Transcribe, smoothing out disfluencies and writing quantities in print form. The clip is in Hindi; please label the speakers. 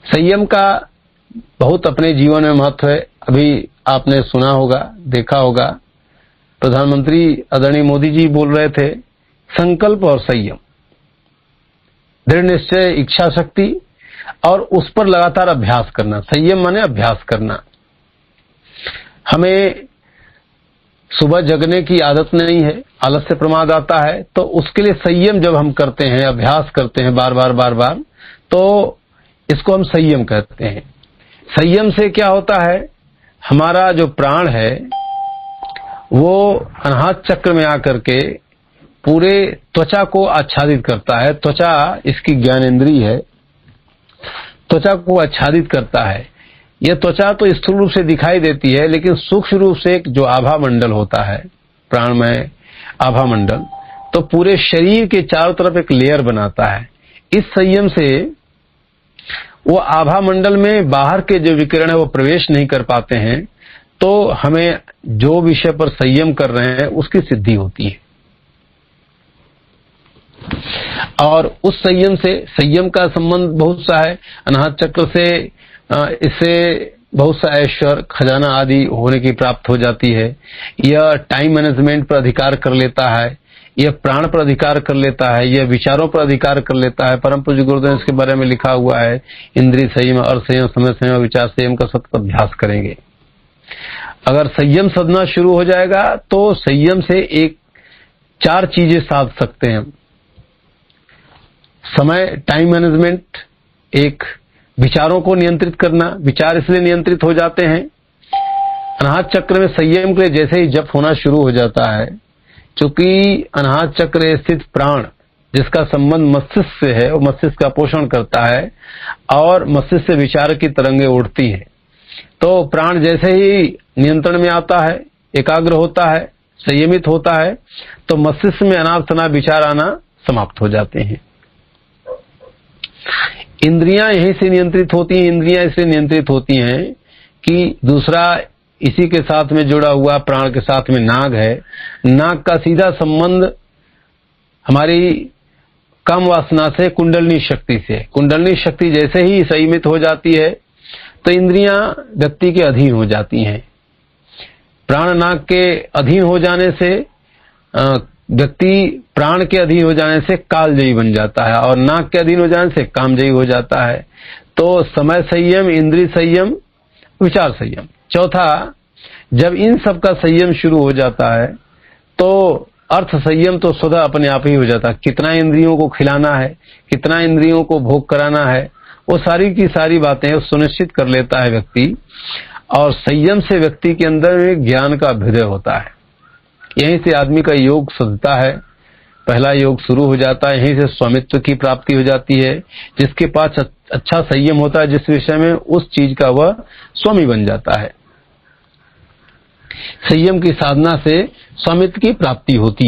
Speaker 1: संयम का बहुत अपने जीवन में महत्व है। अभी आपने सुना होगा, देखा होगा, प्रधानमंत्री आदरणीय मोदी जी बोल रहे थे, संकल्प और संयम, दृढ़ निश्चय, इच्छा शक्ति और उस पर लगातार अभ्यास करना। संयम माने अभ्यास करना। हमें सुबह जगने की आदत नहीं है, आलस्य प्रमाद आता है, तो उसके लिए संयम जब हम करते हैं, अभ्यास करते हैं बार बार, तो इसको हम संयम कहते हैं। संयम से क्या होता है, हमारा जो प्राण है वो अनाहत चक्र में आकर के पूरे त्वचा को आच्छादित करता है। त्वचा इसकी ज्ञानेंद्रिय है, त्वचा को आच्छादित करता है। यह त्वचा तो स्थूल रूप से दिखाई देती है, लेकिन सूक्ष्म रूप से एक जो आभा मंडल होता है, प्राणमय आभा मंडल, तो पूरे शरीर के चारों तरफ एक लेयर बनाता है। इस संयम से वो आभा मंडल में बाहर के जो विकिरण है वो प्रवेश नहीं कर पाते हैं, तो हमें जो विषय पर संयम कर रहे हैं उसकी सिद्धि होती है। और उस संयम से, संयम का संबंध बहुत सा है, अनाहत चक्र से इससे बहुत सा ऐश्वर्य, खजाना आदि होने की प्राप्त हो जाती है। यह टाइम मैनेजमेंट पर अधिकार कर लेता है, यह प्राण पर अधिकार कर लेता है, यह विचारों पर अधिकार कर लेता है। परम पूज्य गुरुदेव ने इसके बारे में लिखा हुआ है, इंद्रिय संयम, अर्थ संयम, समय संयम, विचार संयम का सतत अभ्यास करेंगे। अगर संयम सदना शुरू हो जाएगा तो संयम से एक 4 चीजें साध सकते हैं। समय, टाइम मैनेजमेंट, एक विचारों को नियंत्रित करना। विचार इसलिए नियंत्रित हो जाते हैं, अनाहत चक्र में संयम के जैसे ही जप होना शुरू हो जाता है, क्योंकि अनाहत चक्र स्थित प्राण जिसका संबंध मस्तिष्क से है, वो मस्तिष्क का पोषण करता है और मस्तिष्क से विचार की तरंगें उठती हैं। तो प्राण जैसे ही नियंत्रण में आता है, एकाग्र होता है, संयमित होता है, तो मस्तिष्क में अनाप-शनाप विचार आना समाप्त हो जाते हैं। इंद्रियां यहीं से नियंत्रित होती हैं। इंद्रियां इसलिए नियंत्रित होती हैं कि दूसरा इसी के साथ में जुड़ा हुआ प्राण के साथ में नाग है। नाग का सीधा संबंध हमारी काम वासना से, कुंडलनी शक्ति से। कुंडलनी शक्ति जैसे ही संयमित हो जाती है तो इंद्रियां व्यक्ति के अधीन हो जाती हैं। प्राण नाग के अधीन हो जाने से व्यक्ति प्राण के अधीन हो जाने से कालजयी बन जाता है और नाग के अधीन हो जाने से कामजयी हो जाता है। तो समय संयम, इंद्रिय संयम, विचार संयम। चौथा, जब इन सब का संयम शुरू हो जाता है तो अर्थ संयम तो स्वतः अपने आप ही हो जाता है। कितना इंद्रियों को खिलाना है, कितना इंद्रियों को भोग कराना है, वो सारी की सारी बातें सुनिश्चित कर लेता है व्यक्ति। और संयम से व्यक्ति के अंदर ज्ञान का अभ्युदय होता है। यहीं से आदमी का योग सधता है, पहला योग शुरू हो जाता है। यहीं से स्वामित्व की प्राप्ति हो जाती है। जिसके पास अच्छा संयम होता है जिस विषय में, उस चीज का वह स्वामी बन जाता है। संयम की साधना से स्वामित्व की प्राप्ति होती है।